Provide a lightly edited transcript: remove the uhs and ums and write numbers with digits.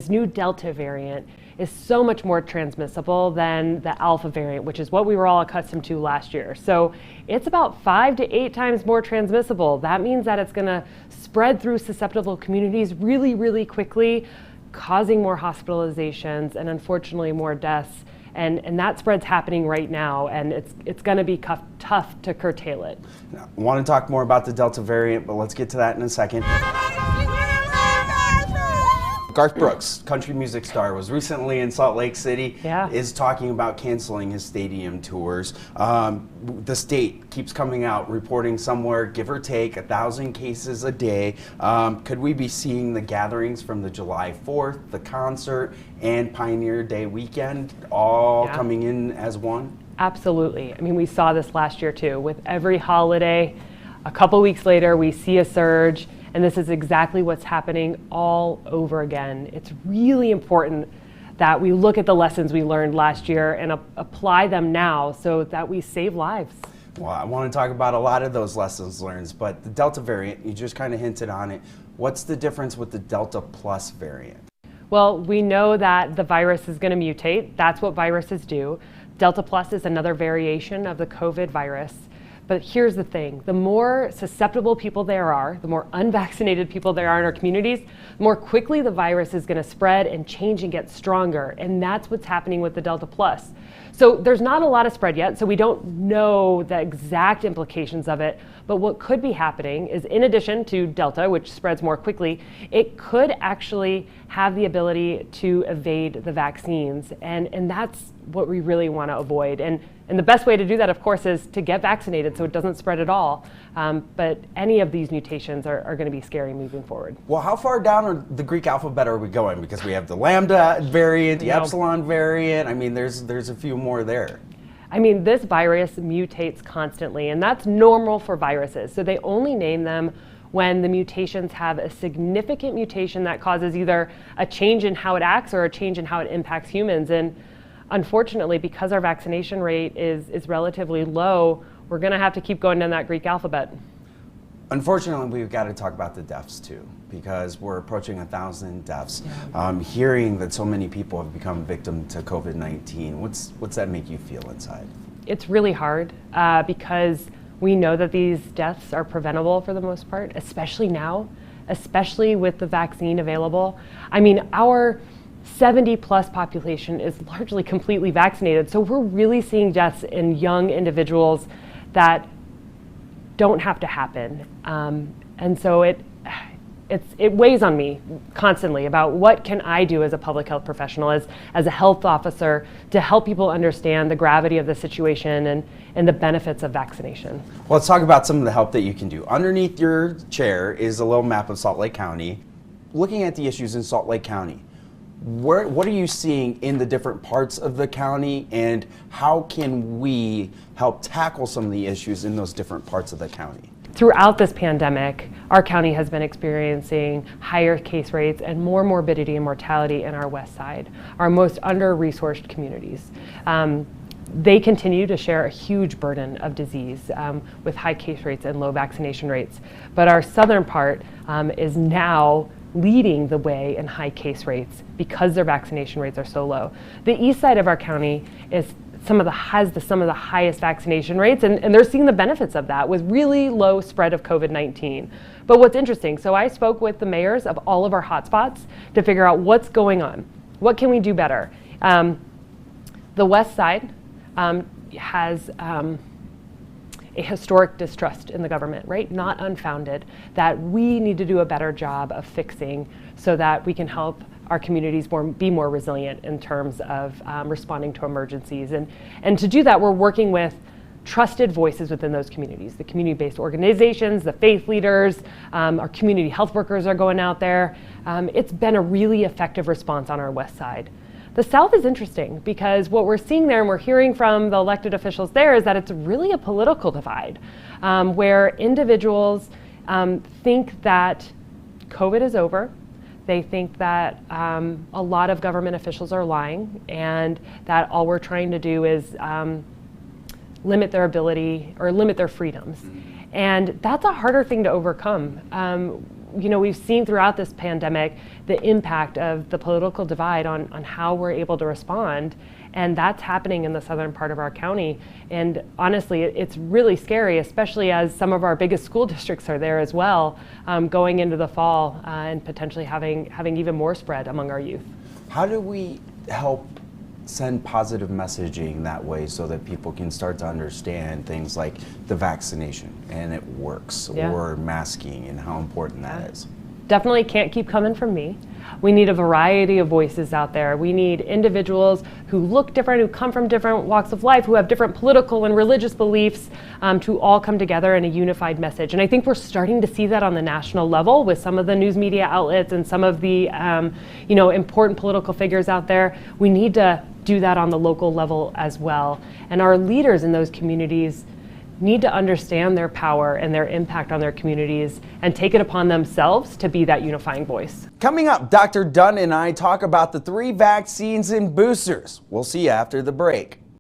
This new Delta variant is so much more transmissible than the Alpha variant, which is what we were all accustomed to last year. So it's about 5 to 8 times more transmissible. That means that it's going to spread through susceptible communities really, really quickly, causing more hospitalizations and unfortunately more deaths. And that spread's happening right now, and it's going to be tough to curtail it. I want to talk more about the Delta variant, but let's get to that in a second. Garth Brooks, country music star, was recently in Salt Lake City, is talking about canceling his stadium tours. The state keeps coming out reporting somewhere, give or take, 1,000 cases a day. Could we be seeing the gatherings from the July 4th, the concert, and Pioneer Day weekend all coming in as one? Absolutely. I mean, we saw this last year too. With every holiday, a couple weeks later, we see a surge. And this is exactly what's happening all over again. It's really important that we look at the lessons we learned last year and apply them now so that we save lives. Well, I want to talk about a lot of those lessons learned, but the Delta variant, you just kind of hinted on it. What's the difference with the Delta Plus variant? Well, we know that the virus is going to mutate. That's what viruses do. Delta Plus is another variation of the COVID virus. But here's the thing, the more susceptible people there are, the more unvaccinated people there are in our communities, the more quickly the virus is going to spread and change and get stronger. And that's what's happening with the Delta Plus. So there's not a lot of spread yet, so we don't know the exact implications of it. But what could be happening is, in addition to Delta, which spreads more quickly, it could actually have the ability to evade the vaccines. And that's what we really want to avoid. And the best way to do that, of course, is to get vaccinated so it doesn't spread at all. But any of these mutations are going to be scary moving forward. Well, how far down the Greek alphabet are we going? Because we have the Lambda variant, the Epsilon variant. I mean, there's a few more there. I mean, this virus mutates constantly, and that's normal for viruses. So they only name them when the mutations have a significant mutation that causes either a change in how it acts or a change in how it impacts humans. And unfortunately, because our vaccination rate is relatively low, we're going to have to keep going down that Greek alphabet. Unfortunately, we've got to talk about the deaths too, because we're approaching 1,000 deaths. Hearing that so many people have become victim to COVID-19, what's that make you feel inside? It's really hard because we know that these deaths are preventable for the most part, especially now, especially with the vaccine available. I mean, our 70+ population is largely completely vaccinated, so we're really seeing deaths in young individuals that don't have to happen. And so it weighs on me constantly about what can I do as a public health professional, as a health officer, to help people understand the gravity of the situation and the benefits of vaccination. Well, let's talk about some of the help that you can do. Underneath your chair is a little map of Salt Lake County. Looking at the issues in Salt Lake County, what are you seeing in the different parts of the county, and how can we help tackle some of the issues in those different parts of the county? Throughout this pandemic, our county has been experiencing higher case rates and more morbidity and mortality in our west side, our most under-resourced communities. They continue to share a huge burden of disease with high case rates and low vaccination rates. But our southern part is now leading the way in high case rates because their vaccination rates are so low. The east side of our county is some of the highest vaccination rates, and they're seeing the benefits of that with really low spread of COVID-19. But what's interesting, so I spoke with the mayors of all of our hotspots to figure out what's going on. What can we do better? The west side has a historic distrust in the government, right? Not unfounded, that we need to do a better job of fixing so that we can help our communities be more resilient in terms of responding to emergencies. And to do that, we're working with trusted voices within those communities, the community-based organizations, the faith leaders, our community health workers are going out there. It's been a really effective response on our west side. The South is interesting because what we're seeing there and we're hearing from the elected officials there is that it's really a political divide where individuals think that COVID is over. They think that a lot of government officials are lying and that all we're trying to do is limit their ability or limit their freedoms. And that's a harder thing to overcome. we've seen throughout this pandemic the impact of the political divide on how we're able to respond. And that's happening in the southern part of our county. And honestly, it's really scary, especially as some of our biggest school districts are there as well, going into the fall and potentially having even more spread among our youth. How do we help send positive messaging that way so that people can start to understand things like the vaccination and it works, or masking and how important that is? Definitely can't keep coming from me. We need a variety of voices out there. We need individuals who look different, who come from different walks of life, who have different political and religious beliefs, to all come together in a unified message. And I think we're starting to see that on the national level with some of the news media outlets and some of the important political figures out there. We need to do that on the local level as well. And our leaders in those communities need to understand their power and their impact on their communities and take it upon themselves to be that unifying voice. Coming up, Dr. Dunn and I talk about the 3 vaccines and boosters. We'll see you after the break.